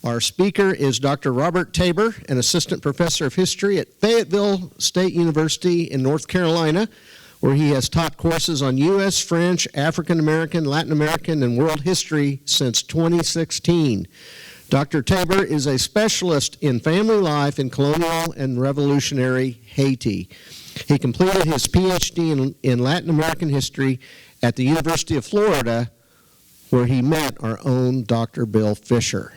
Our speaker is Dr. Robert Tabor, an assistant professor of history at Fayetteville State University in North Carolina, where he has taught courses on U.S., French, African American, Latin American, and world history since 2016. Dr. Tabor is a specialist in family life in colonial and revolutionary Haiti. He completed his PhD in Latin American history at the University of Florida, where he met our own Dr. Bill Fisher.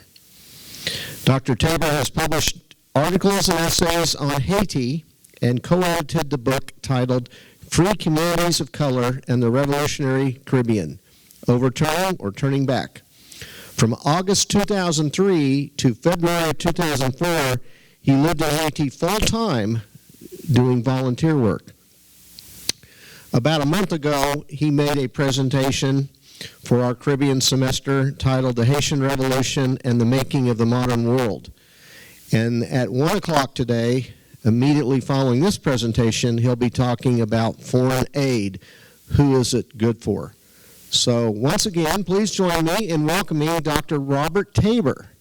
Dr. Tabor has published articles and essays on Haiti and co-edited the book titled Free Communities of Color and the Revolutionary Caribbean, Overturning or Turning Back. From August 2003 to February 2004, he lived in Haiti full-time doing volunteer work. About a month ago, he made a presentation for our Caribbean semester titled The Haitian Revolution and the Making of the Modern World. And at 1 o'clock today, immediately following this presentation, he'll be talking about foreign aid. Who is it good for? So once again, please join me in welcoming Dr. Robert Tabor.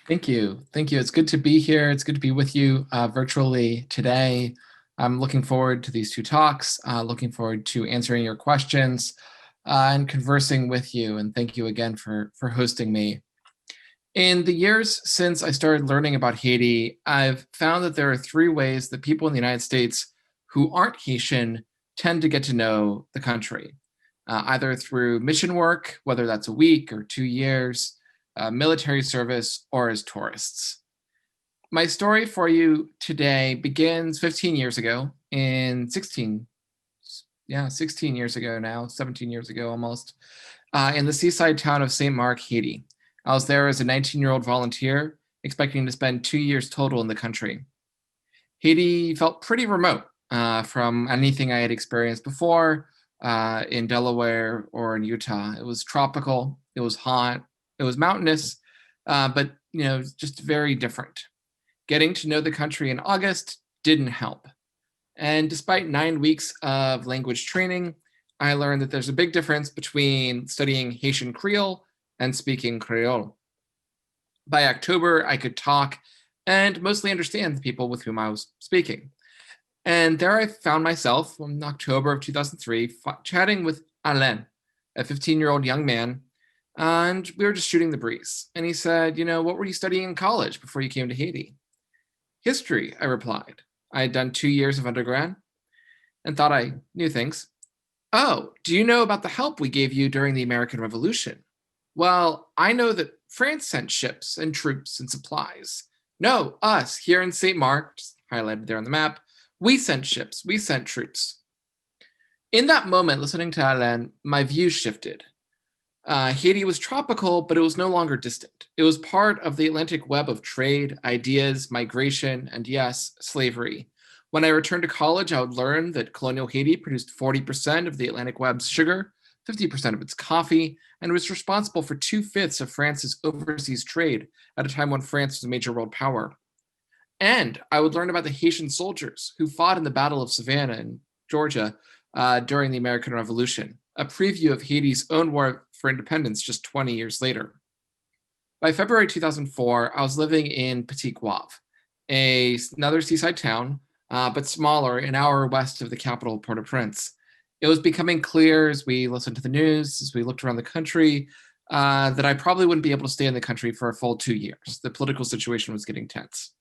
Thank you. Thank you. It's good to be here. It's good to be with you virtually today. I'm looking forward to these two talks, looking forward to answering your questions and conversing with you. And thank you again for hosting me. In the years since I started learning about Haiti, I've found that there are three ways that people in the United States who aren't Haitian tend to get to know the country, either through mission work, whether that's a week or 2 years, military service, or as tourists. My story for you today begins 15 years ago, 16 years ago now, 17 years ago almost, in the seaside town of St. Mark, Haiti. I was there as a 19-year-old volunteer, expecting to spend 2 years total in the country. Haiti felt pretty remote from anything I had experienced before in Delaware or in Utah. It was tropical, it was hot, it was mountainous, but just very different. Getting to know the country in August didn't help. And despite 9 weeks of language training, I learned that there's a big difference between studying Haitian Creole and speaking Creole. By October, I could talk and mostly understand the people with whom I was speaking. And there I found myself in October of 2003 chatting with Alain, a 15-year-old young man, and we were just shooting the breeze. And he said, what were you studying in college before you came to Haiti? History, I replied. I had done 2 years of undergrad and thought I knew things. Oh, do you know about the help we gave you during the American Revolution? Well, I know that France sent ships and troops and supplies. No, us here in St. Mark, highlighted there on the map, we sent ships, we sent troops. In that moment, listening to Alain, my view shifted. Haiti was tropical, but it was no longer distant. It was part of the Atlantic web of trade, ideas, migration, and yes, slavery. When I returned to college, I would learn that colonial Haiti produced 40% of the Atlantic web's sugar, 50% of its coffee, and was responsible for 2/5 of France's overseas trade at a time when France was a major world power. And I would learn about the Haitian soldiers who fought in the Battle of Savannah in Georgia during the American Revolution, a preview of Haiti's own war for independence just 20 years later. By February 2004, I was living in Petit Goâve, another seaside town, but smaller, an hour west of the capital, Port-au-Prince. It was becoming clear as we listened to the news, as we looked around the country, that I probably wouldn't be able to stay in the country for a full 2 years. The political situation was getting tense.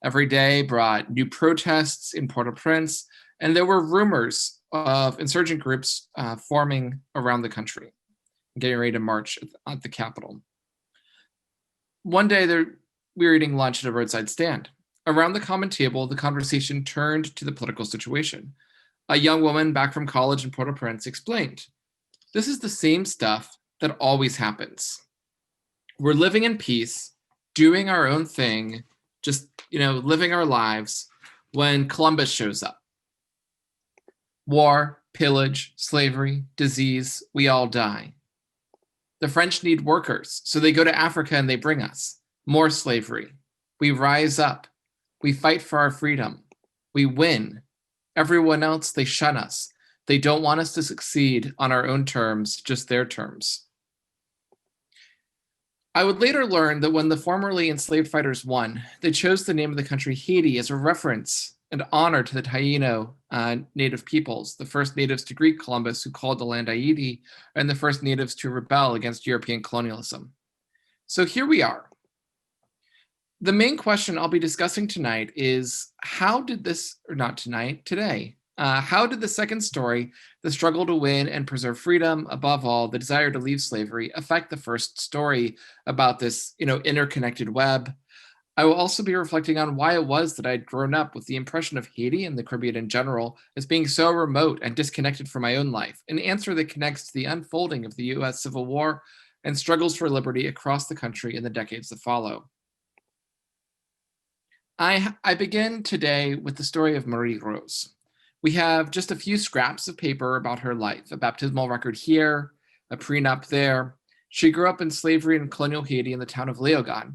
Every day brought new protests in Port-au-Prince, and there were rumors of insurgent groups forming around the country, getting ready to march at the capital. One day we were eating lunch at a roadside stand. Around the common table, the conversation turned to the political situation. A young woman back from college in Port-au-Prince explained, "This is the same stuff that always happens. We're living in peace, doing our own thing, just, living our lives when Columbus shows up. War, pillage, slavery, disease, we all die. The French need workers, so they go to Africa and they bring us more slavery. We rise up. We fight for our freedom. We win. Everyone else, they shun us. They don't want us to succeed on our own terms, just their terms. I would later learn that when the formerly enslaved fighters won, they chose the name of the country Haiti as a reference and honor to the Taino native peoples, the first natives to greet Columbus, who called the land Haiti, and the first natives to rebel against European colonialism. So here we are. The main question I'll be discussing tonight is how did this, or not tonight, today, how did the second story, the struggle to win and preserve freedom, above all, the desire to leave slavery, affect the first story about this, interconnected web? I will also be reflecting on why it was that I'd grown up with the impression of Haiti and the Caribbean in general as being so remote and disconnected from my own life, an answer that connects to the unfolding of the US Civil War and struggles for liberty across the country in the decades that follow. I begin today with the story of Marie Rose. We have just a few scraps of paper about her life, a baptismal record here, a prenup there. She grew up in slavery in colonial Haiti in the town of Léogâne.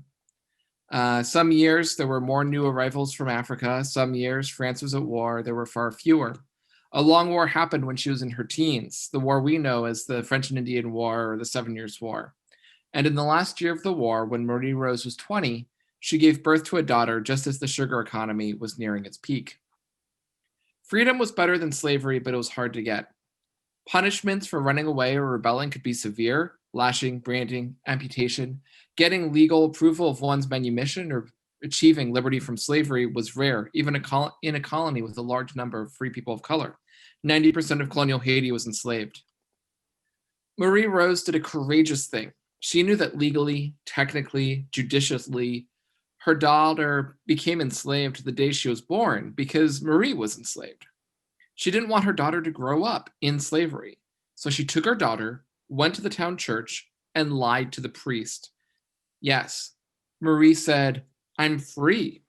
Some years there were more new arrivals from Africa. Some years France was at war. There were far fewer. A long war happened when she was in her teens, the war we know as the French and Indian War or the 7 Years' War. And in the last year of the war, when Marie Rose was 20, she gave birth to a daughter just as the sugar economy was nearing its peak. Freedom was better than slavery, but it was hard to get. Punishments for running away or rebelling could be severe: lashing, branding, amputation. Getting legal approval of one's manumission or achieving liberty from slavery was rare, even in a colony with a large number of free people of color. 90% of colonial Haiti was enslaved. Marie Rose did a courageous thing. She knew that legally, technically, judiciously, her daughter became enslaved the day she was born because Marie was enslaved. She didn't want her daughter to grow up in slavery. So she took her daughter, went to the town church, and lied to the priest. Yes, Marie said, "I'm free."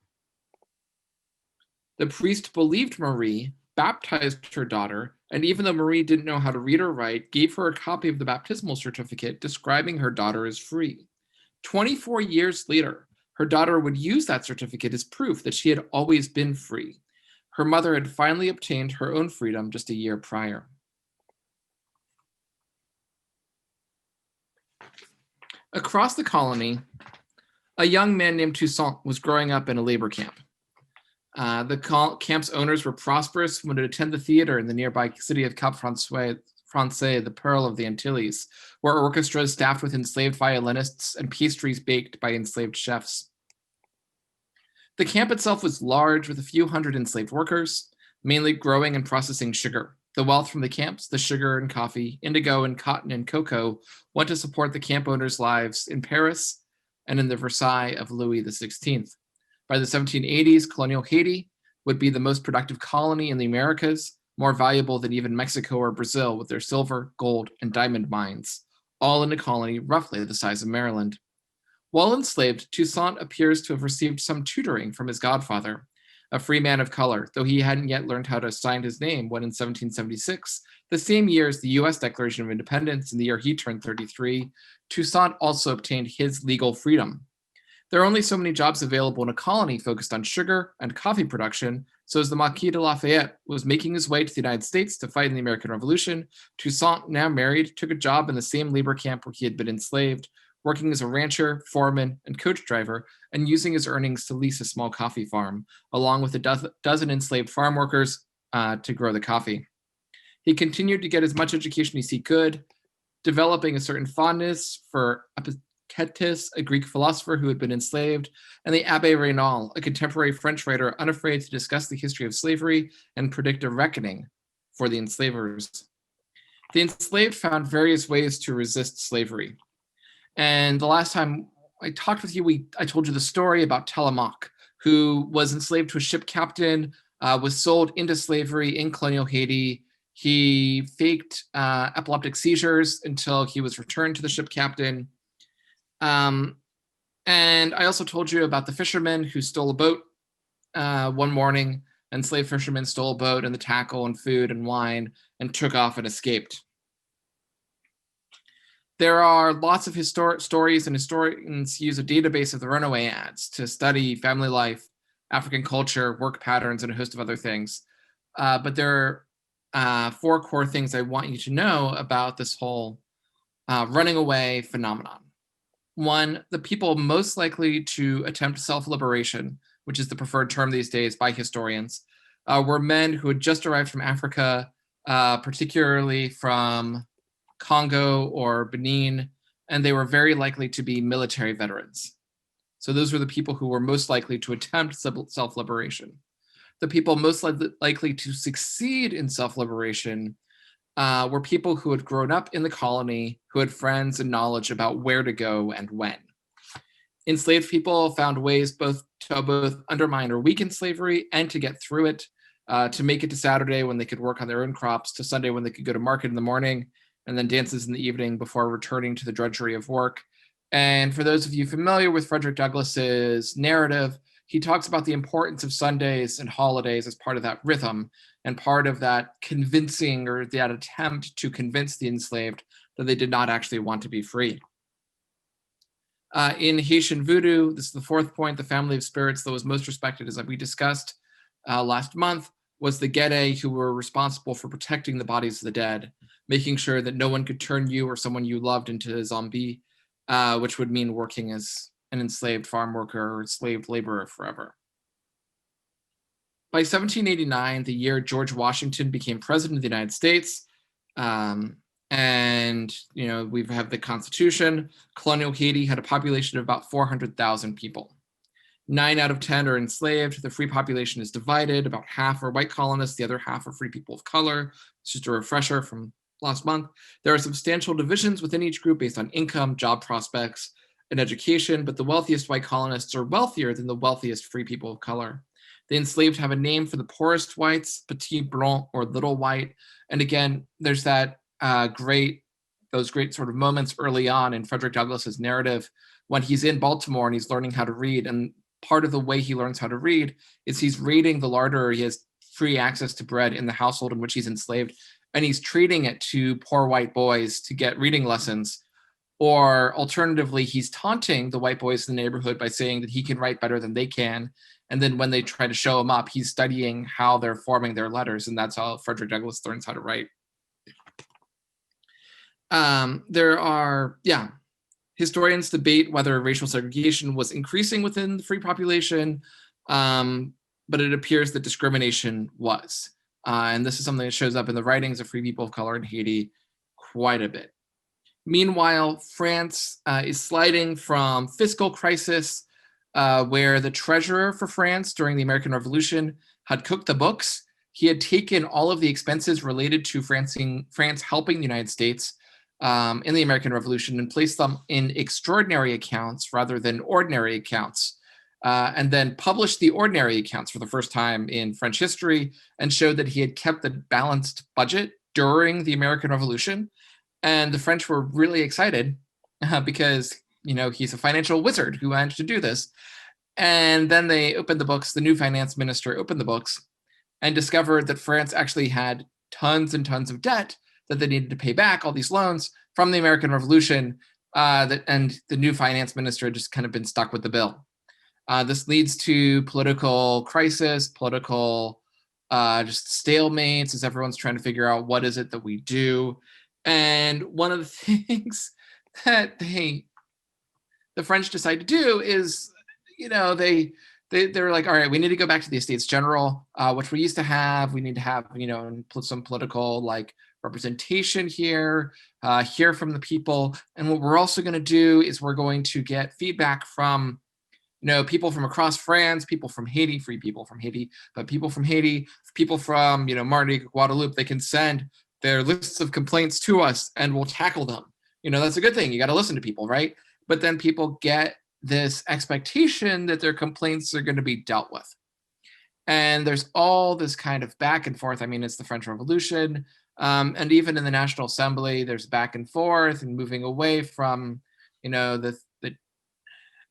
The priest believed Marie, baptized her daughter, and even though Marie didn't know how to read or write, gave her a copy of the baptismal certificate describing her daughter as free. 24 years later, her daughter would use that certificate as proof that she had always been free. Her mother had finally obtained her own freedom just a year prior. Across the colony, a young man named Toussaint was growing up in a labor camp. The camp's owners were prosperous and would attend the theater in the nearby city of Cap Français, the Pearl of the Antilles, where orchestras staffed with enslaved violinists and pastries baked by enslaved chefs. The camp itself was large, with a few hundred enslaved workers, mainly growing and processing sugar. The wealth from the camps, the sugar and coffee, indigo and cotton and cocoa, went to support the camp owners' lives in Paris and in the Versailles of Louis XVI. By the 1780s, colonial Haiti would be the most productive colony in the Americas, more valuable than even Mexico or Brazil with their silver, gold, and diamond mines, all in a colony roughly the size of Maryland. While enslaved, Toussaint appears to have received some tutoring from his godfather, a free man of color, though he hadn't yet learned how to sign his name when in 1776, the same year as the US Declaration of Independence and the year he turned 33, Toussaint also obtained his legal freedom. There are only so many jobs available in a colony focused on sugar and coffee production, so as the Marquis de Lafayette was making his way to the United States to fight in the American Revolution, Toussaint, now married, took a job in the same labor camp where he had been enslaved, working as a rancher, foreman, and coach driver, and using his earnings to lease a small coffee farm, along with a dozen enslaved farm workers to grow the coffee. He continued to get as much education as he could, developing a certain fondness for Epictetus, a Greek philosopher who had been enslaved, and the Abbé Raynal, a contemporary French writer unafraid to discuss the history of slavery and predict a reckoning for the enslavers. The enslaved found various ways to resist slavery. And the last time I talked with you, I told you the story about Telemaque, who was enslaved to a ship captain, was sold into slavery in colonial Haiti. He faked epileptic seizures until he was returned to the ship captain. And I also told you about the fisherman who stole a boat one morning. Enslaved fishermen stole a boat and the tackle and food and wine and took off and escaped. There are lots of stories, and historians use a database of the runaway ads to study family life, African culture, work patterns, and a host of other things. But there are 4 core things I want you to know about this whole running away phenomenon. One, the people most likely to attempt self-liberation, which is the preferred term these days by historians, were men who had just arrived from Africa, particularly from Congo or Benin, and they were very likely to be military veterans. So those were the people who were most likely to attempt self-liberation. The people most likely to succeed in self-liberation were people who had grown up in the colony, who had friends and knowledge about where to go and when. Enslaved people found ways both to undermine or weaken slavery and to get through it, to make it to Saturday when they could work on their own crops, to Sunday when they could go to market in the morning, and then dances in the evening before returning to the drudgery of work. And for those of you familiar with Frederick Douglass's narrative, he talks about the importance of Sundays and holidays as part of that rhythm and part of that convincing or that attempt to convince the enslaved that they did not actually want to be free. In Haitian voodoo, this is the fourth point, the family of spirits that was most respected, as we discussed last month, was the Gede, who were responsible for protecting the bodies of the dead, making sure that no one could turn you or someone you loved into a zombie, which would mean working as an enslaved farm worker or enslaved laborer forever. By 1789, the year George Washington became president of the United States, and we have the Constitution, colonial Haiti had a population of about 400,000 people. 9 out of 10 are enslaved. The free population is divided. About half are white colonists. The other half are free people of color. It's just a refresher from last month. There are substantial divisions within each group based on income, job prospects, and education, but the wealthiest white colonists are wealthier than the wealthiest free people of color. The enslaved have a name for the poorest whites, petit blanc, or little white. And again, there's that those great sort of moments early on in Frederick Douglass's narrative when he's in Baltimore and he's learning how to read. And part of the way he learns how to read is he's raiding the larder. He has free access to bread in the household in which he's enslaved, and he's treating it to poor white boys to get reading lessons. Or alternatively, he's taunting the white boys in the neighborhood by saying that he can write better than they can. And then when they try to show him up, he's studying how they're forming their letters. And that's how Frederick Douglass learns how to write. Historians debate whether racial segregation was increasing within the free population, but it appears that discrimination was. And this is something that shows up in the writings of free people of color in Haiti quite a bit. Meanwhile, France is sliding from fiscal crisis, where the treasurer for France during the American Revolution had cooked the books. He had taken all of the expenses related to France helping the United States in the American Revolution and placed them in extraordinary accounts rather than ordinary accounts, and then published the ordinary accounts for the first time in French history and showed that he had kept the balanced budget during the American Revolution. And the French were really excited because, he's a financial wizard who managed to do this. And then they opened the books, the new finance minister opened the books and discovered that France actually had tons and tons of debt that they needed to pay back, all these loans from the American Revolution, and the new finance minister had just kind of been stuck with the bill. This leads to political crisis, political just stalemates as everyone's trying to figure out what is it that we do. And one of the things that the French decide to do is, they're like, all right, we need to go back to the Estates General, which we used to have. We need to have, some political representation here, hear from the people. And what we're also going to do is we're going to get feedback from, people from across France, people from Haiti, free people from Haiti, but people from Haiti, people from, Martinique, Guadeloupe, they can send their lists of complaints to us and we'll tackle them. That's a good thing. You got to listen to people, right? But then people get this expectation that their complaints are going to be dealt with. And there's all this kind of back and forth. I mean, it's the French Revolution. And even in the National Assembly, there's back and forth and moving away from, the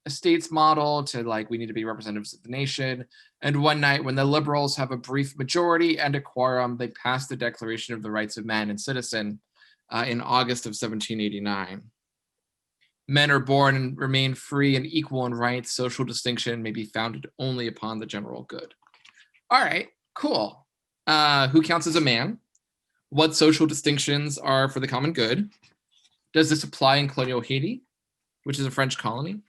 estates model to we need to be representatives of the nation. And one night when the liberals have a brief majority and a quorum, they pass the Declaration of the Rights of Man and Citizen in August of 1789. Men are born and remain free and equal in rights. Social distinction may be founded only upon the general good. All right, cool. Who counts as a man? What social distinctions are for the common good? Does this apply in colonial Haiti? which is a French colony.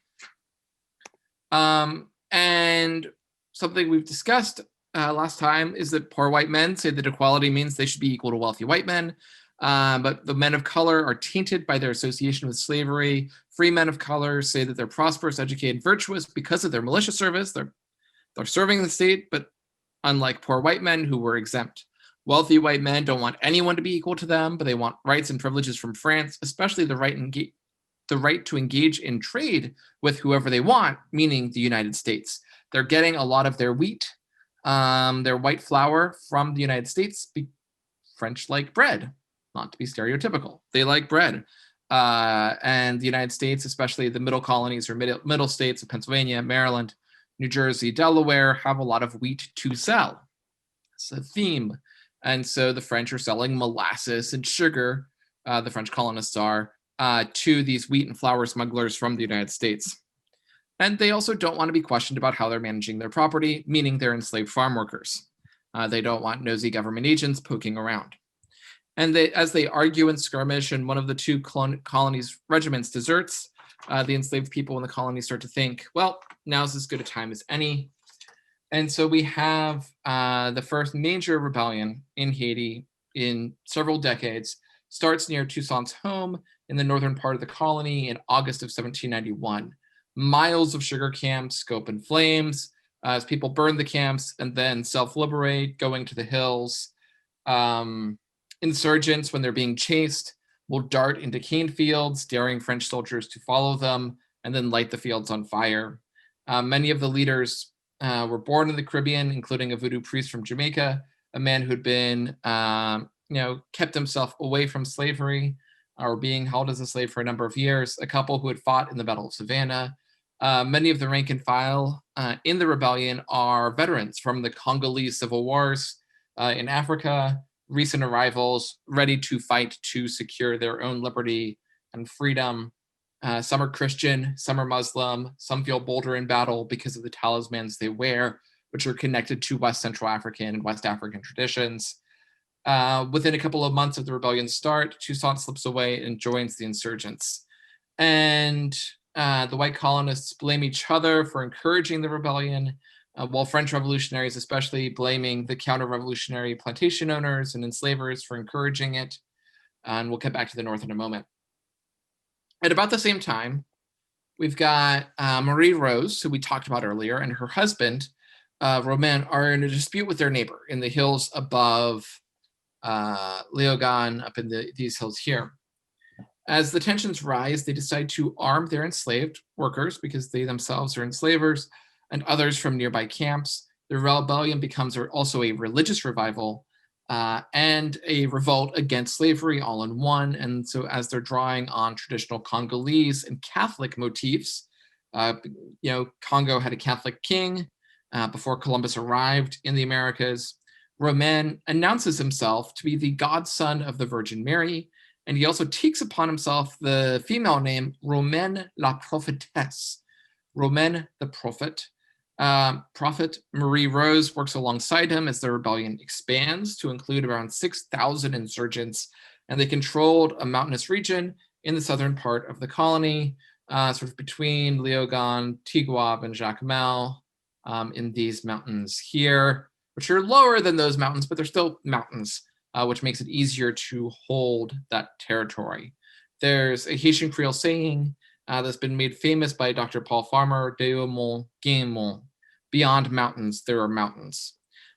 And something we've discussed last time is that poor white men say that equality means they should be equal to wealthy white men. But the men of color are tainted by their association with slavery. Free men of color say that they're prosperous, educated, virtuous because of their militia service. They're serving the state, but unlike poor white men who were exempt. Wealthy white men don't want anyone to be equal to them, but they want rights and privileges from France, especially the right to engage in trade with whoever they want, meaning the United States. They're getting a lot of their wheat, their white flour from the United States. French like bread, not to be stereotypical. They like bread. And the United States, especially the middle colonies or middle states of Pennsylvania, Maryland, New Jersey, Delaware, have a lot of wheat to sell. It's a theme. And so the French are selling molasses and sugar, the French colonists are, to these wheat and flour smugglers from the United States. And they also don't want to be questioned about how they're managing their property, meaning they're enslaved farm workers. They don't want nosy government agents poking around. And as they argue and skirmish, and one of the two colonies' regiments deserts, the enslaved people in the colony start to think, well, now's as good a time as any. And so we have the first major rebellion in Haiti in several decades, starts near Toussaint's home in the northern part of the colony in August of 1791. Miles of sugar camps go up in flames as people burn the camps and then self-liberate, going to the hills. Insurgents, when they're being chased, will dart into cane fields, daring French soldiers to follow them, and then light the fields on fire. Many of the leaders were born in the Caribbean, including a voodoo priest from Jamaica, a man who'd been, kept himself away from slavery or being held as a slave for a number of years, a couple who had fought in the Battle of Savannah. Many of the rank and file in the rebellion are veterans from the Congolese civil wars in Africa, recent arrivals ready to fight to secure their own liberty and freedom. Some are Christian, some are Muslim, some feel bolder in battle because of the talismans they wear, which are connected to West Central African and West African traditions. Within a couple of months of the rebellion's start, Toussaint slips away and joins the insurgents. And the white colonists blame each other for encouraging the rebellion, while French revolutionaries especially blaming the counter-revolutionary plantation owners and enslavers for encouraging it. And we'll get back to the North in a moment. At about the same time, we've got Marie Rose, who we talked about earlier, and her husband, Romain, are in a dispute with their neighbor in the hills above Léogâne, up in these hills here. As the tensions rise, they decide to arm their enslaved workers because they themselves are enslavers and others from nearby camps. The rebellion becomes also a religious revival and a revolt against slavery all in one. And so as they're drawing on traditional Congolese and Catholic motifs, Congo had a Catholic king before Columbus arrived in the Americas. Romain announces himself to be the godson of the Virgin Mary, and he also takes upon himself the female name Romaine la Prophetesse, Romain the Prophet. Prophet Marie Rose works alongside him as the rebellion expands to include around 6,000 insurgents, and they controlled a mountainous region in the southern part of the colony, sort of between Léogâne, Tigouave, and Jacmel, in these mountains here, which are lower than those mountains, but they're still mountains, which makes it easier to hold that territory. There's a Haitian Creole saying that's been made famous by Dr. Paul Farmer, Deo Mont, Gain beyond mountains, there are mountains.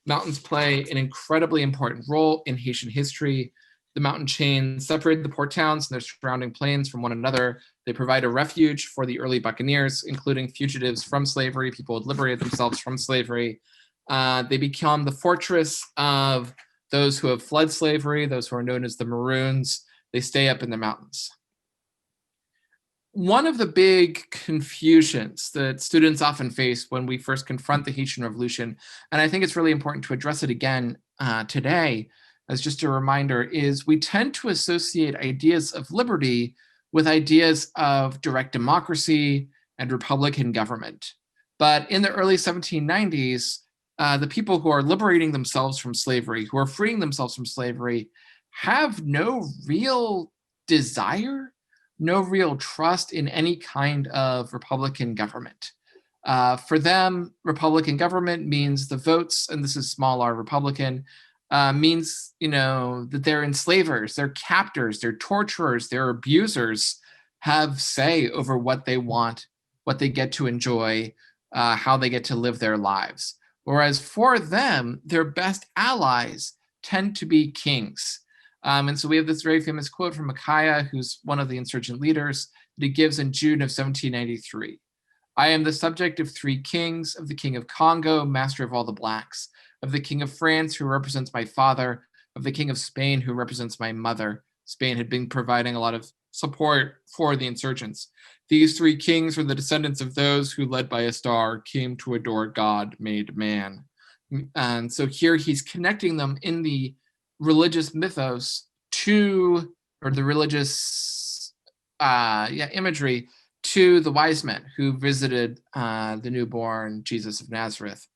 Mountains play an incredibly important role in Haitian history. The mountain chains separate the port towns and their surrounding plains from one another. They provide a refuge for the early buccaneers, including fugitives from slavery, people who had liberated themselves from slavery. They become the fortress of those who have fled slavery, those who are known as the Maroons. They stay up in the mountains. One of the big confusions that students often face when we first confront the Haitian Revolution, and I think it's really important to address it again today as just a reminder, is we tend to associate ideas of liberty with ideas of direct democracy and Republican government. But in the early 1790s, the people who are liberating themselves from slavery, who are freeing themselves from slavery, have no real desire, no real trust in any kind of Republican government. For them, Republican government means the votes, and this is small r Republican, means, that their enslavers, their captors, their torturers, their abusers have say over what they want, what they get to enjoy, how they get to live their lives. Whereas for them, their best allies tend to be kings. And so we have this very famous quote from Micaiah, who's one of the insurgent leaders, that he gives in June of 1793. I am the subject of three kings, of the king of Congo, master of all the blacks, of the king of France, who represents my father, of the king of Spain, who represents my mother. Spain had been providing a lot of support for the insurgents. These three kings were the descendants of those who, led by a star, came to adore God made man. And so here he's connecting them in the religious mythos to, or the religious imagery, to the wise men who visited the newborn Jesus of Nazareth.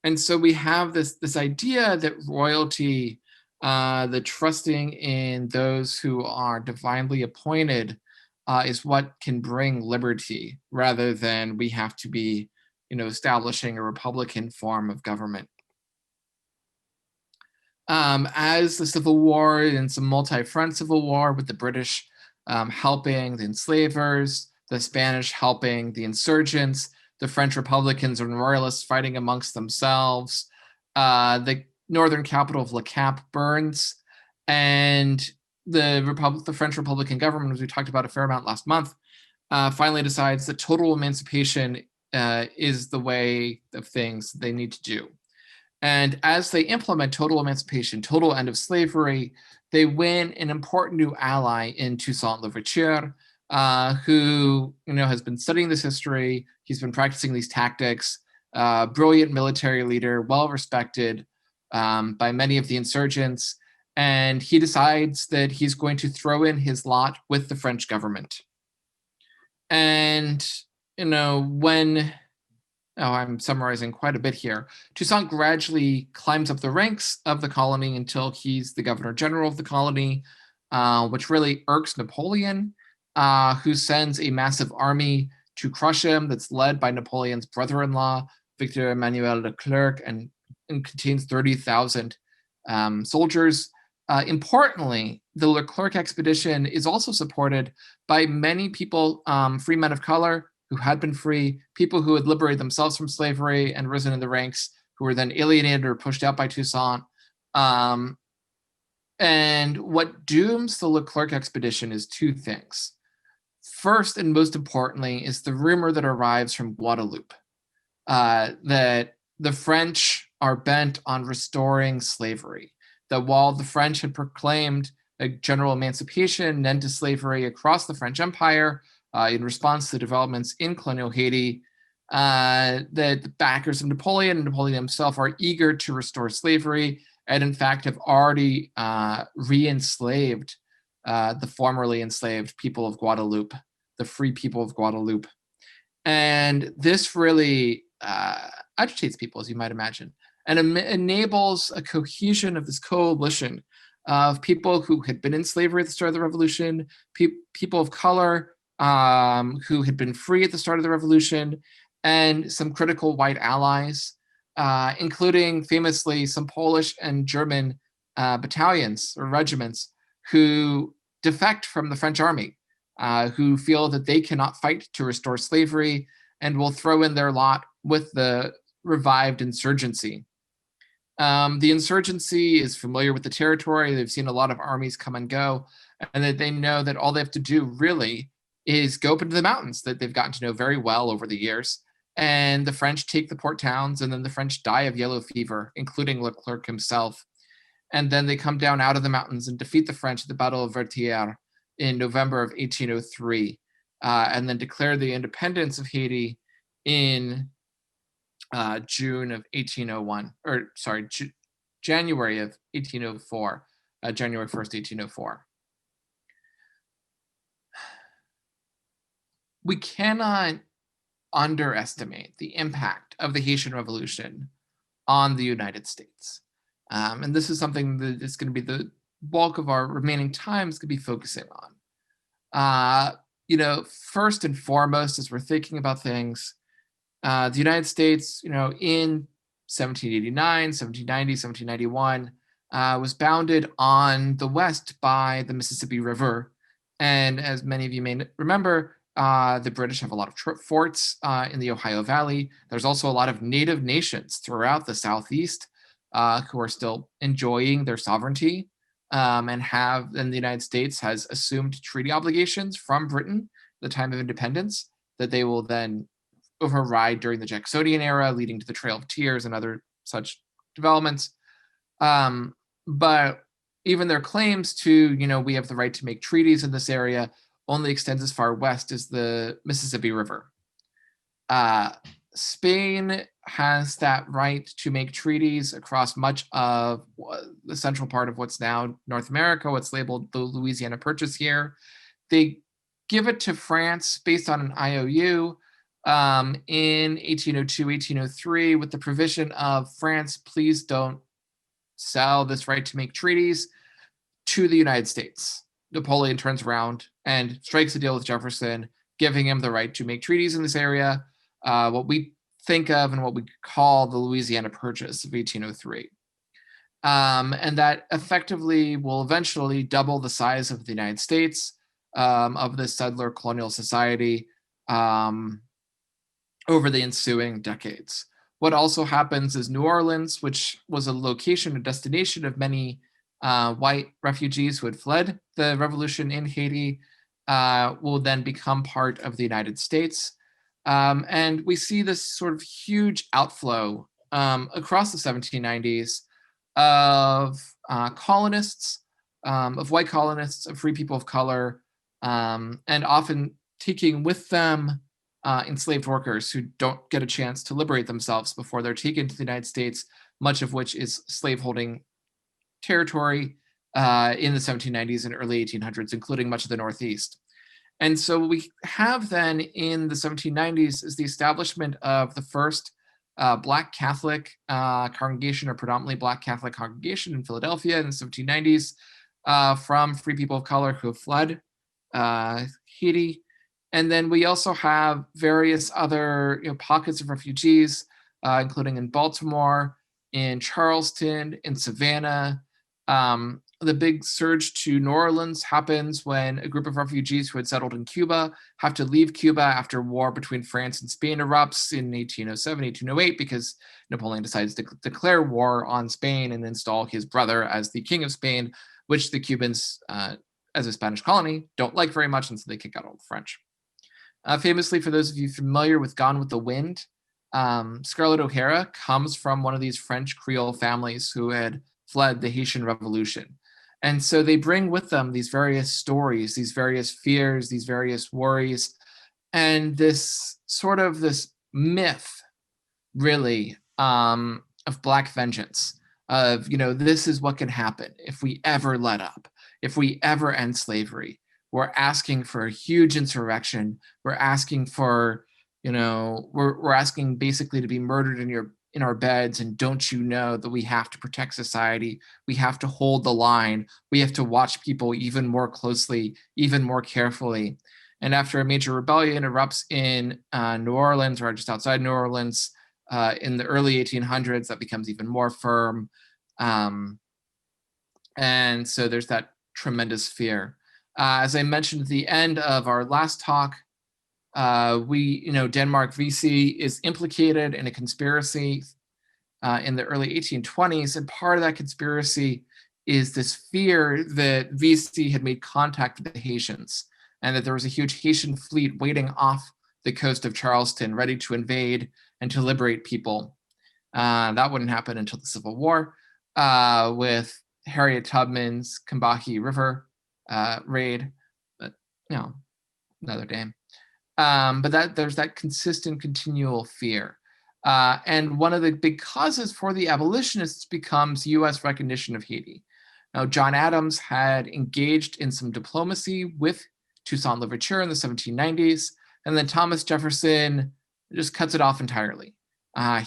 And so we have this idea that royalty, the trusting in those who are divinely appointed, is what can bring liberty, rather than we have to be, establishing a republican form of government. As the Civil War, and some multi-front Civil War with the British helping the enslavers, the Spanish helping the insurgents, the French Republicans and Royalists fighting amongst themselves, the northern capital of Le Cap burns, and the French Republican government, as we talked about a fair amount last month, finally decides that total emancipation is the way of things they need to do. And as they implement total emancipation, total end of slavery, they win an important new ally in Toussaint Louverture, who has been studying this history. He's been practicing these tactics. Brilliant military leader, well respected by many of the insurgents, and he decides that he's going to throw in his lot with the French government. And I'm summarizing quite a bit here. Toussaint gradually climbs up the ranks of the colony until he's the governor general of the colony, which really irks Napoleon, who sends a massive army to crush him that's led by Napoleon's brother-in-law, Victor Emmanuel Leclerc, and contains 30,000 soldiers. Importantly, the Leclerc expedition is also supported by many people, free men of color, who had been free, people who had liberated themselves from slavery and risen in the ranks, who were then alienated or pushed out by Toussaint. And what dooms the Leclerc expedition is two things. First, and most importantly, is the rumor that arrives from Guadeloupe, that the French are bent on restoring slavery, that while the French had proclaimed a general emancipation and end to slavery across the French Empire, in response to developments in colonial Haiti, that the backers of Napoleon and Napoleon himself are eager to restore slavery, and in fact have already re-enslaved the formerly enslaved people of Guadeloupe, the free people of Guadeloupe. And this really agitates people, as you might imagine, and enables a cohesion of this coalition of people who had been in slavery at the start of the revolution, people of color, who had been free at the start of the revolution, and some critical white allies, including famously some Polish and German battalions or regiments who defect from the French army, who feel that they cannot fight to restore slavery and will throw in their lot with the revived insurgency. The insurgency is familiar with the territory. They've seen a lot of armies come and go, and that they know that all they have to do really is go up into the mountains that they've gotten to know very well over the years. And the French take the port towns, and then the French die of yellow fever, including Leclerc himself. And then they come down out of the mountains and defeat the French at the Battle of Vertières in November of 1803, and then declare the independence of Haiti in June of 1801, or sorry, January of 1804, January 1st, 1804. We cannot underestimate the impact of the Haitian Revolution on the United States. And this is something that is going to be the bulk of our remaining time is going to be focusing First and foremost, as we're thinking about things, the United States, in 1789, 1790, 1791, was bounded on the west by the Mississippi River. And as many of you may remember, the British have a lot of forts in the Ohio Valley. There's also a lot of native nations throughout the Southeast who are still enjoying their sovereignty, and the United States has assumed treaty obligations from Britain at the time of independence that they will then override during the Jacksonian era, leading to the Trail of Tears and other such developments. But even their claims to, we have the right to make treaties in this area only extends as far west as the Mississippi River. Spain has that right to make treaties across much of the central part of what's now North America, what's labeled the Louisiana Purchase here. They give it to France based on an IOU in 1802, 1803, with the provision of France, please don't sell this right to make treaties to the United States. Napoleon turns around and strikes a deal with Jefferson, giving him the right to make treaties in this area, what we think of and what we call the Louisiana Purchase of 1803. And that effectively will eventually double the size of the United States, of the settler colonial society, over the ensuing decades. What also happens is New Orleans, which was a location, a destination of many white refugees who had fled the revolution in Haiti, will then become part of the United States. And we see this sort of huge outflow across the 1790s of colonists, of white colonists, of free people of color, and often taking with them enslaved workers who don't get a chance to liberate themselves before they're taken to the United States, much of which is slaveholding territory in the 1790s and early 1800s, including much of the Northeast. And so what we have then in the 1790s is the establishment of the first Black Catholic congregation, or predominantly Black Catholic congregation in Philadelphia in the 1790s, from free people of color who have fled Haiti. And then we also have various other pockets of refugees, including in Baltimore, in Charleston, in Savannah. The big surge to New Orleans happens when a group of refugees who had settled in Cuba have to leave Cuba after war between France and Spain erupts in 1807, 1808, because Napoleon decides to declare war on Spain and install his brother as the king of Spain, which the Cubans, as a Spanish colony, don't like very much, and so they kick out all the French. Famously, for those of you familiar with Gone with the Wind, Scarlett O'Hara comes from one of these French Creole families who had fled the Haitian Revolution. And so they bring with them these various stories, these various fears, these various worries, and this myth, really, of Black vengeance, of, this is what can happen if we ever let up, if we ever end slavery. We're asking for a huge insurrection. We're asking for, we're asking basically to be murdered in our beds. And don't you know that we have to protect society? We have to hold the line. We have to watch people even more closely, even more carefully. And after a major rebellion erupts in New Orleans, or just outside New Orleans, in the early 1800s, that becomes even more firm. And so there's that tremendous fear. As I mentioned at the end of our last talk, Denmark Vesey is implicated in a conspiracy in the early 1820s, and part of that conspiracy is this fear that Vesey had made contact with the Haitians, and that there was a huge Haitian fleet waiting off the coast of Charleston, ready to invade and to liberate people. That wouldn't happen until the Civil War, with Harriet Tubman's Combahee River raid, but another day. But there's that consistent, continual fear. And one of the big causes for the abolitionists becomes U.S. recognition of Haiti. Now, John Adams had engaged in some diplomacy with Toussaint Louverture in the 1790s, and then Thomas Jefferson just cuts it off entirely.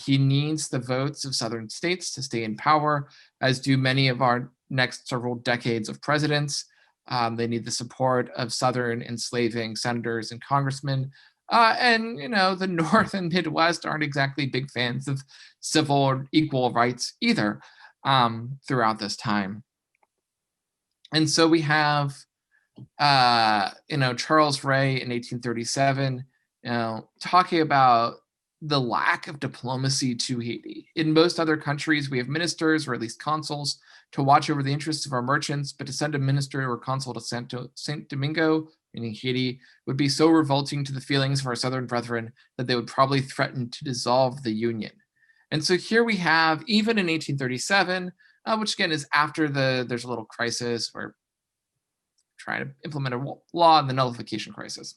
He needs the votes of Southern states to stay in power, as do many of our next several decades of presidents. They need the support of Southern enslaving senators and congressmen. And, the North and Midwest aren't exactly big fans of civil or equal rights either throughout this time. And so we have, Charles Ray in 1837, talking about the lack of diplomacy to Haiti. In most other countries, we have ministers or at least consuls to watch over the interests of our merchants, but to send a minister or consul to Saint Domingo, meaning Haiti, would be so revolting to the feelings of our southern brethren that they would probably threaten to dissolve the union. And so here we have, even in 1837, which again is after there's a little crisis where trying to implement a law and the nullification crisis.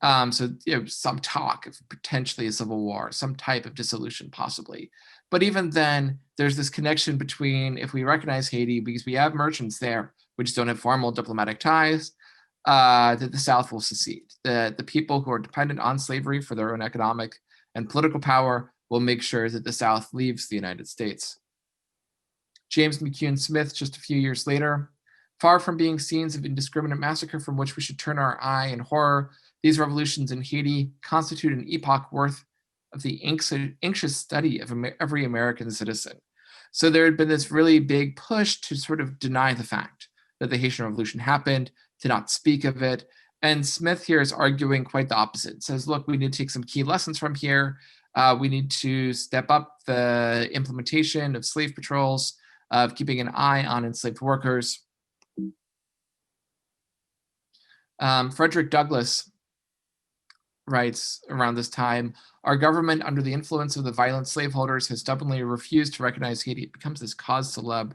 So some talk of potentially a civil war, some type of dissolution possibly. But even then, there's this connection between, if we recognize Haiti, because we have merchants there, we just don't have formal diplomatic ties, that the South will secede. The people who are dependent on slavery for their own economic and political power will make sure that the South leaves the United States. James McCune Smith, just a few years later, far from being scenes of indiscriminate massacre from which we should turn our eye in horror, these revolutions in Haiti constitute an epoch worth of the anxious study of every American citizen. So there had been this really big push to sort of deny the fact that the Haitian Revolution happened, to not speak of it. And Smith here is arguing quite the opposite. Says, look, we need to take some key lessons from here. We need to step up the implementation of slave patrols, of keeping an eye on enslaved workers. Frederick Douglass writes around this time, our government, under the influence of the violent slaveholders, has stubbornly refused to recognize Haiti. It becomes this cause célèbre,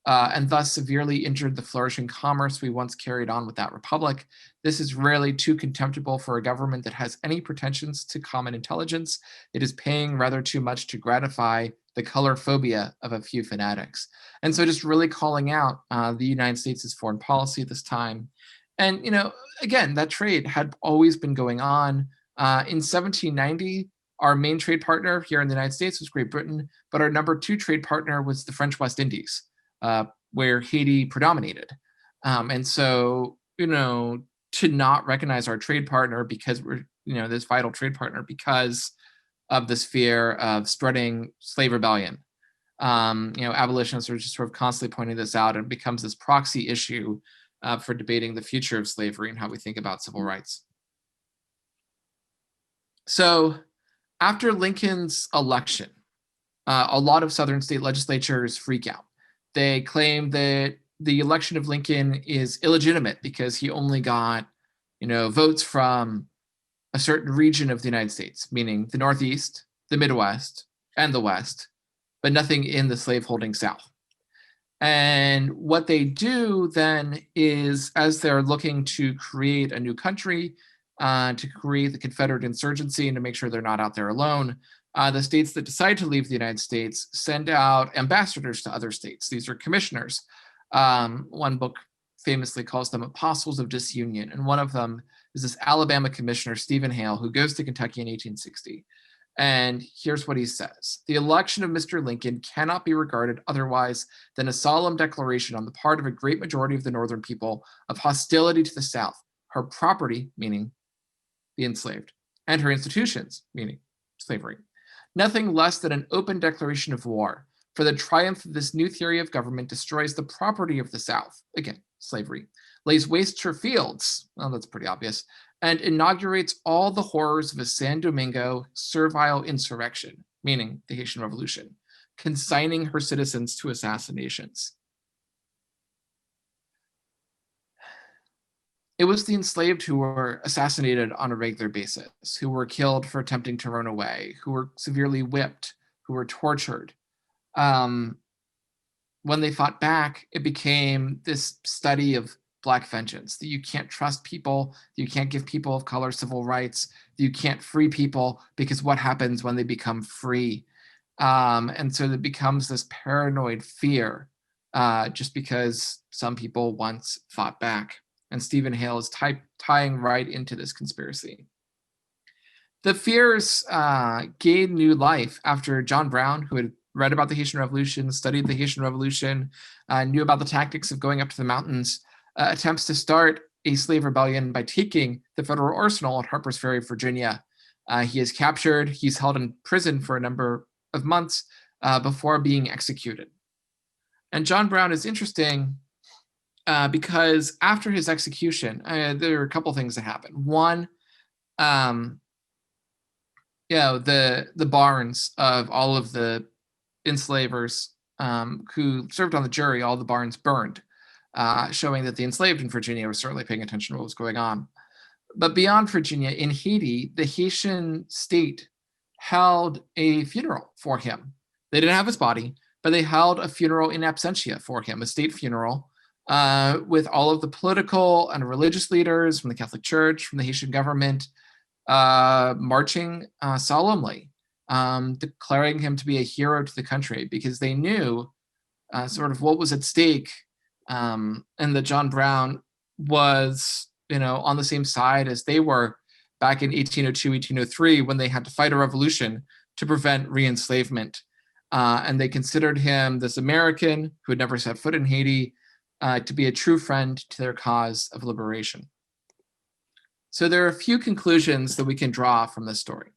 and thus severely injured the flourishing commerce we once carried on with that republic. This is rarely too contemptible for a government that has any pretensions to common intelligence. It is paying rather too much to gratify the color phobia of a few fanatics. And so just really calling out the United States' foreign policy at this time. And, again, that trade had always been going on. In 1790, our main trade partner here in the United States was Great Britain, but our number 2 trade partner was the French West Indies, where Haiti predominated. And so, to not recognize our trade partner because we're, this vital trade partner because of this fear of spreading slave rebellion. Abolitionists are just sort of constantly pointing this out, and it becomes this proxy issue for debating the future of slavery and how we think about civil rights. So after Lincoln's election, a lot of Southern state legislatures freak out. They claim that the election of Lincoln is illegitimate because he only got, votes from a certain region of the United States, meaning the Northeast, the Midwest, and the West, but nothing in the slaveholding South. And what they do then is, as they're looking to create a new country, to create the Confederate insurgency and to make sure they're not out there alone, the states that decide to leave the United States send out ambassadors to other states. These are commissioners. One book famously calls them apostles of disunion. And one of them is this Alabama commissioner, Stephen Hale, who goes to Kentucky in 1860. And here's what he says. The election of Mr. Lincoln cannot be regarded otherwise than a solemn declaration on the part of a great majority of the Northern people of hostility to the South, her property, meaning the enslaved, and her institutions, meaning slavery. Nothing less than an open declaration of war, for the triumph of this new theory of government destroys the property of the South, again, slavery, lays waste her fields, well, that's pretty obvious, and inaugurates all the horrors of a San Domingo servile insurrection, meaning the Haitian Revolution, consigning her citizens to assassinations. It was the enslaved who were assassinated on a regular basis, who were killed for attempting to run away, who were severely whipped, who were tortured. When they fought back, it became this study of Black vengeance, that you can't trust people, that you can't give people of color civil rights, that you can't free people, because what happens when they become free? And so it becomes this paranoid fear just because some people once fought back. And Stephen Hale is tying right into this conspiracy. The fears gained new life after John Brown, who had read about the Haitian Revolution, studied the Haitian Revolution, knew about the tactics of going up to the mountains, attempts to start a slave rebellion by taking the federal arsenal at Harper's Ferry, Virginia. He is captured. He's held in prison for a number of months before being executed. And John Brown is interesting because after his execution, there are a couple things that happened. One, the barns of all of the enslavers who served on the jury, all the barns burned, showing that the enslaved in Virginia were certainly paying attention to what was going on. But beyond Virginia, in Haiti, the Haitian state held a funeral for him. They didn't have his body, but they held a funeral in absentia for him, a state funeral, with all of the political and religious leaders from the Catholic Church, from the Haitian government, marching solemnly, declaring him to be a hero to the country, because they knew sort of what was at stake, and that John Brown was, on the same side as they were back in 1802, 1803, when they had to fight a revolution to prevent re-enslavement. And they considered him, this American who had never set foot in Haiti, to be a true friend to their cause of liberation. So there are a few conclusions that we can draw from this story,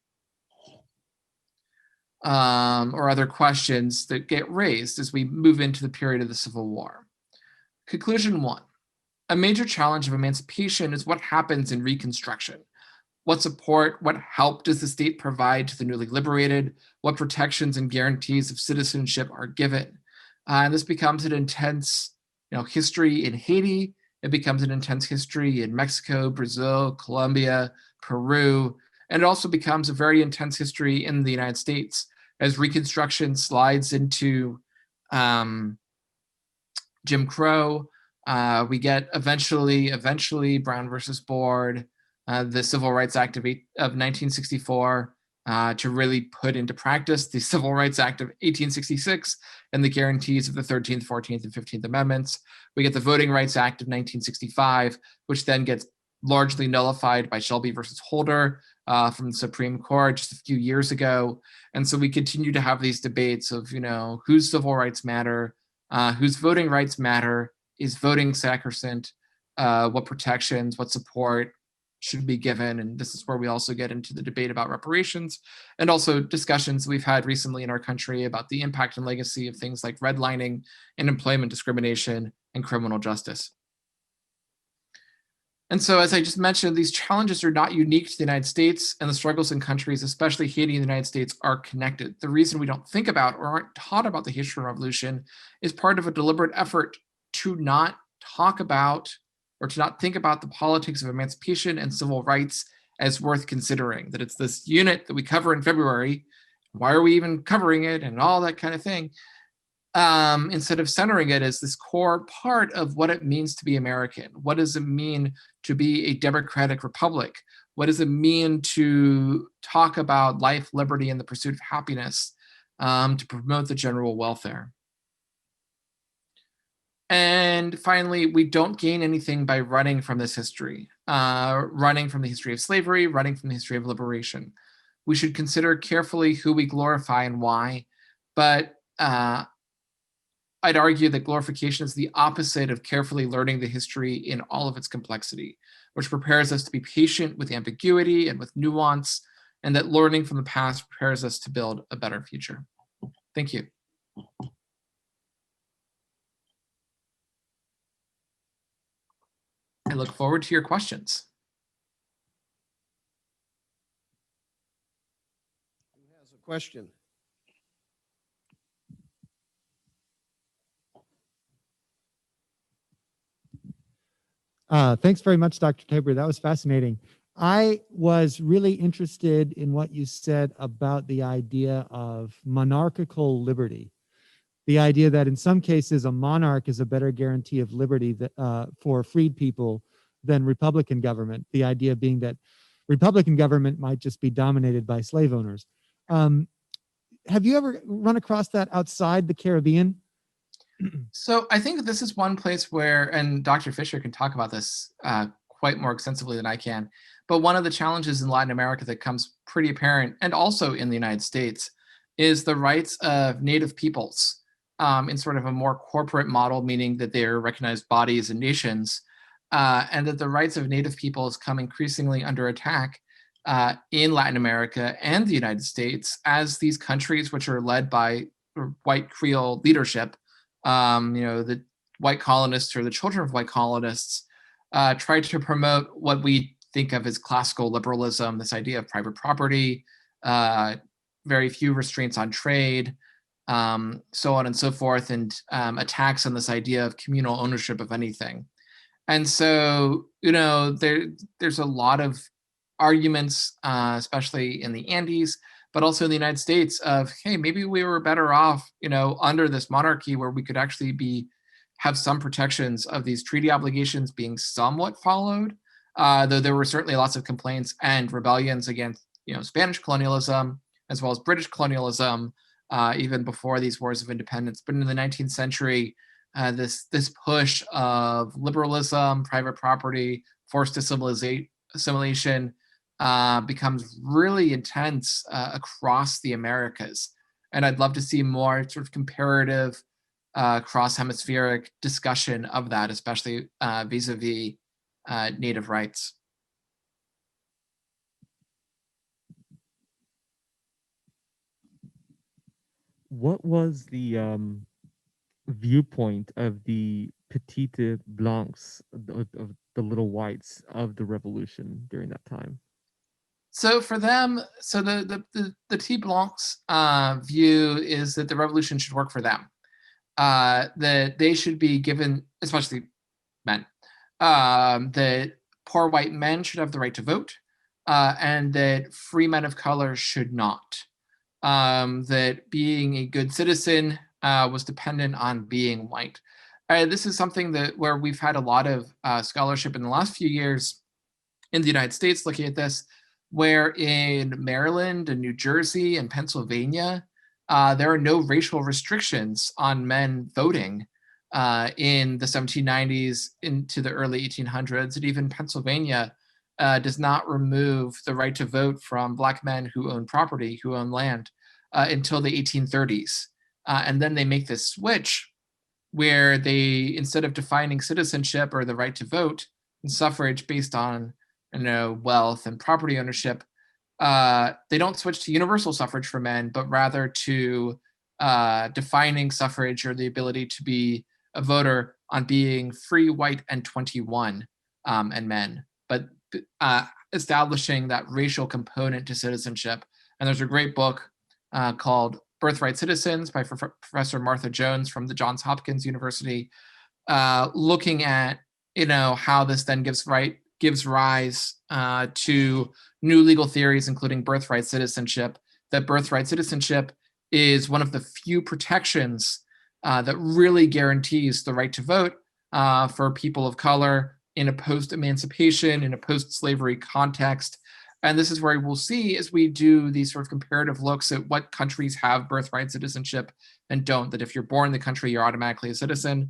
or other questions that get raised as we move into the period of the Civil War. Conclusion 1, a major challenge of emancipation is what happens in Reconstruction. What support, what help does the state provide to the newly liberated? What protections and guarantees of citizenship are given? And this becomes an intense history in Haiti. It becomes an intense history in Mexico, Brazil, Colombia, Peru, and it also becomes a very intense history in the United States as Reconstruction slides into Jim Crow. We get eventually Brown versus Board, the Civil Rights Act of 1964, to really put into practice the Civil Rights Act of 1866 and the guarantees of the 13th, 14th, and 15th Amendments. We get the Voting Rights Act of 1965, which then gets largely nullified by Shelby versus Holder from the Supreme Court just a few years ago. And so we continue to have these debates of, whose civil rights matter, whose voting rights matter, is voting sacrosanct, what protections, what support should be given. And this is where we also get into the debate about reparations, and also discussions we've had recently in our country about the impact and legacy of things like redlining and employment discrimination and criminal justice. And so, as I just mentioned, these challenges are not unique to the United States, and the struggles in countries, especially Haiti and the United States, are connected. The reason we don't think about or aren't taught about the Haitian Revolution is part of a deliberate effort to not talk about or to not think about the politics of emancipation and civil rights as worth considering, that it's this unit that we cover in February. Why are we even covering it and all that kind of thing? Instead of centering it as this core part of what it means to be American. What does it mean to be a democratic republic? What does it mean to talk about life, liberty, and the pursuit of happiness, to promote the general welfare? And finally, we don't gain anything by running from this history, running from the history of slavery, running from the history of liberation. We should consider carefully who we glorify and why, but I'd argue that glorification is the opposite of carefully learning the history in all of its complexity, which prepares us to be patient with ambiguity and with nuance, and that learning from the past prepares us to build a better future. Thank you. I look forward to your questions. Who has a question? Thanks very much, Dr. Tabor. That was fascinating. I was really interested in what you said about the idea of monarchical liberty. The idea that in some cases a monarch is a better guarantee of liberty for freed people than Republican government. The idea being that Republican government might just be dominated by slave owners. Have you ever run across that outside the Caribbean? So I think this is one place where, and Dr. Fisher can talk about this quite more extensively than I can, but one of the challenges in Latin America that comes pretty apparent, and also in the United States, is the rights of Native peoples in sort of a more corporate model, meaning that they're recognized bodies and nations, and that the rights of Native peoples come increasingly under attack in Latin America and the United States as these countries, which are led by white Creole leadership, the white colonists or the children of white colonists, try to promote what we think of as classical liberalism, this idea of private property, very few restraints on trade, so on and so forth, and attacks on this idea of communal ownership of anything. And so, there's a lot of arguments, especially in the Andes, but also in the United States, of, hey, maybe we were better off, under this monarchy where we could actually have some protections of these treaty obligations being somewhat followed, though there were certainly lots of complaints and rebellions against, Spanish colonialism, as well as British colonialism, even before these wars of independence. But in the 19th century, this push of liberalism, private property, forced assimilation becomes really intense across the Americas. And I'd love to see more sort of comparative cross-hemispheric discussion of that, especially vis-a-vis Native rights. What was the viewpoint of the petite blancs, of the little whites of the revolution during that time? So for them, the Petit Blancs view is that the revolution should work for them, that they should be given, especially men, that poor white men should have the right to vote, and that free men of color should not. That being a good citizen was dependent on being white. This is something where we've had a lot of scholarship in the last few years in the United States looking at this, where in Maryland and New Jersey and Pennsylvania, there are no racial restrictions on men voting in the 1790s into the early 1800s. And even Pennsylvania does not remove the right to vote from Black men who own property, who own land, until the 1830s. And then they make this switch where they, instead of defining citizenship or the right to vote and suffrage based on wealth and property ownership, they don't switch to universal suffrage for men, but rather to defining suffrage or the ability to be a voter on being free, white, and 21 and men, but establishing that racial component to citizenship. And there's a great book called Birthright Citizens by Professor Martha Jones from the Johns Hopkins University, looking at how this then gives rise to new legal theories, including birthright citizenship, that birthright citizenship is one of the few protections that really guarantees the right to vote for people of color in a post-emancipation, in a post-slavery context. And this is where we'll see, as we do these sort of comparative looks at what countries have birthright citizenship and don't, that if you're born in the country, you're automatically a citizen.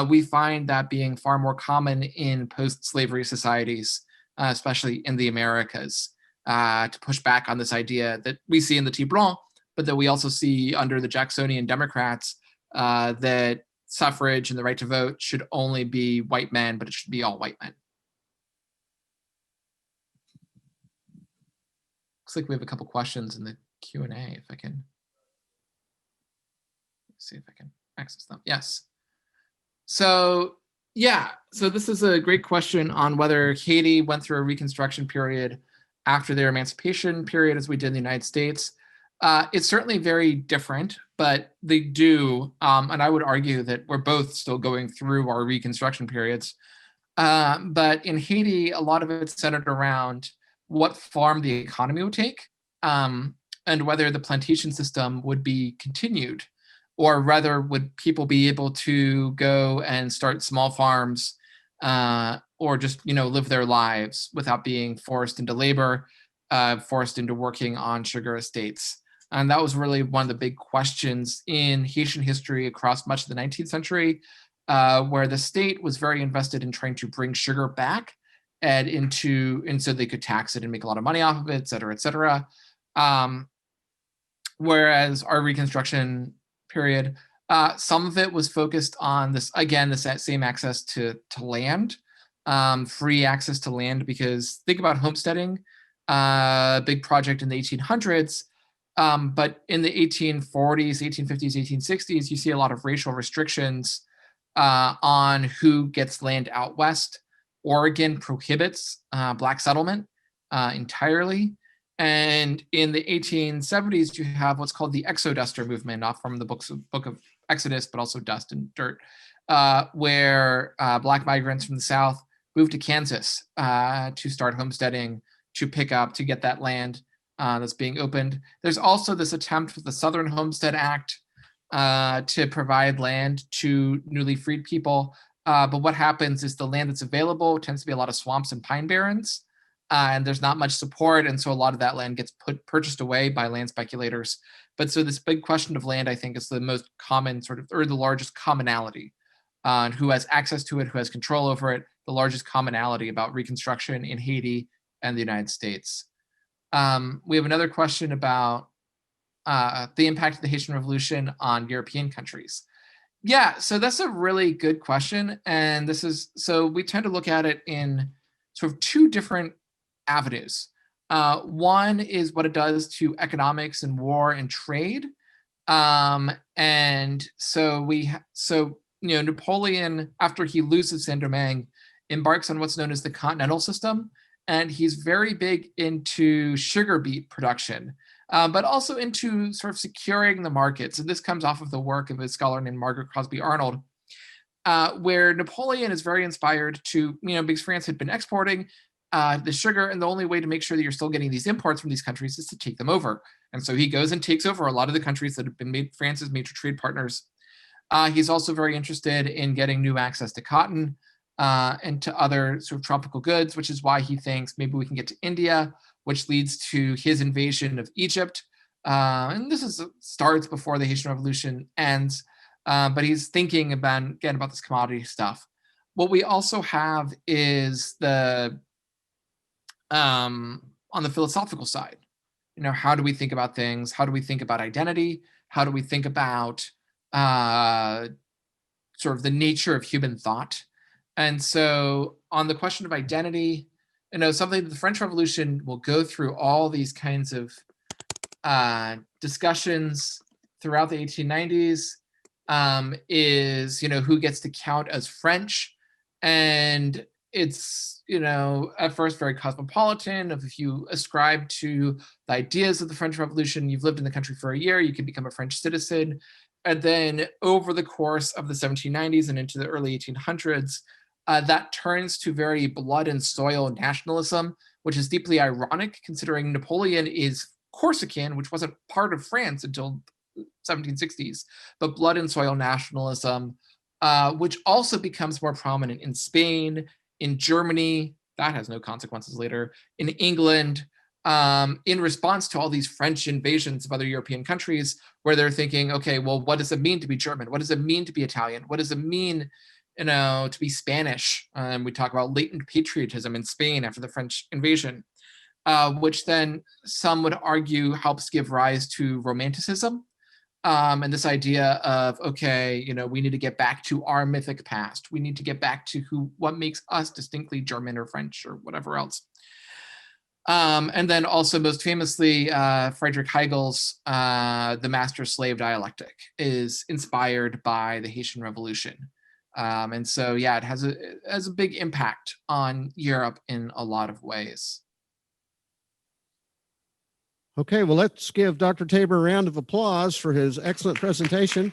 We find that being far more common in post-slavery societies, especially in the Americas, to push back on this idea that we see in the Petit Blanc, but that we also see under the Jacksonian Democrats, that suffrage and the right to vote should only be white men, but it should be all white men. Looks like we have a couple questions in the Q&A, if I can see if I can access them. Yes. So this is a great question on whether Haiti went through a Reconstruction period after their emancipation period as we did in the United States. It's certainly very different, but they do, and I would argue that we're both still going through our Reconstruction periods. But in Haiti, a lot of it's centered around what form the economy would take, and whether the plantation system would be continued, or rather would people be able to go and start small farms, or just live their lives without being forced into labor, forced into working on sugar estates. And that was really one of the big questions in Haitian history across much of the 19th century, where the state was very invested in trying to bring sugar back and so they could tax it and make a lot of money off of it, et cetera, et cetera. Whereas our Reconstruction period, some of it was focused on this, again, the same access to land, free access to land, because think about homesteading, big project in the 1800s. But in the 1840s, 1850s, 1860s, you see a lot of racial restrictions on who gets land out west. Oregon prohibits Black settlement entirely. And in the 1870s, you have what's called the Exoduster movement, not from the book of Exodus, but also Dust and Dirt, where Black migrants from the South moved to Kansas to start homesteading, to get that land that's being opened. There's also this attempt with the Southern Homestead Act to provide land to newly freed people. But what happens is the land that's available tends to be a lot of swamps and pine barrens, and there's not much support. And so a lot of that land gets purchased away by land speculators. But so this big question of land, I think, is the most common or the largest commonality on who has access to it, who has control over it, the largest commonality about Reconstruction in Haiti and the United States. We have another question about the impact of the Haitian Revolution on European countries. Yeah, so that's a really good question. And so we tend to look at it in sort of two different avenues. One is what it does to economics and war and trade. And so Napoleon, after he loses Saint-Domingue, embarks on what's known as the Continental System. And he's very big into sugar beet production, but also into sort of securing the markets. And this comes off of the work of a scholar named Margaret Crosby Arnold, where Napoleon is very inspired to, because France had been exporting the sugar, and the only way to make sure that you're still getting these imports from these countries is to take them over. And so he goes and takes over a lot of the countries that have been France's major trade partners. He's also very interested in getting new access to cotton and to other sort of tropical goods, which is why he thinks maybe we can get to India, which leads to his invasion of Egypt. And this starts before the Haitian Revolution ends, but he's thinking about this commodity stuff. What we also have is on the philosophical side, how do we think about things? How do we think about identity? How do we think about sort of the nature of human thought? And so on the question of identity, something that the French Revolution will go through all these kinds of discussions throughout the 1890s is, who gets to count as French. And it's, at first very cosmopolitan. If you ascribe to the ideas of the French Revolution, you've lived in the country for a year, you can become a French citizen. And then over the course of the 1790s and into the early 1800s, that turns to very blood and soil nationalism, which is deeply ironic considering Napoleon is Corsican, which wasn't part of France until 1760s, but blood and soil nationalism, which also becomes more prominent in Spain, in Germany, that has no consequences later, in England, in response to all these French invasions of other European countries, where they're thinking, okay, well, what does it mean to be German? What does it mean to be Italian? What does it mean, to be Spanish? We talk about latent patriotism in Spain after the French invasion, which then some would argue helps give rise to Romanticism. And this idea of, okay, we need to get back to our mythic past. We need to get back to what makes us distinctly German or French or whatever else. And then also most famously, Friedrich Hegel's The Master-Slave Dialectic is inspired by the Haitian Revolution. And so, yeah, it has a big impact on Europe in a lot of ways. Okay, well, let's give Dr. Tabor a round of applause for his excellent presentation.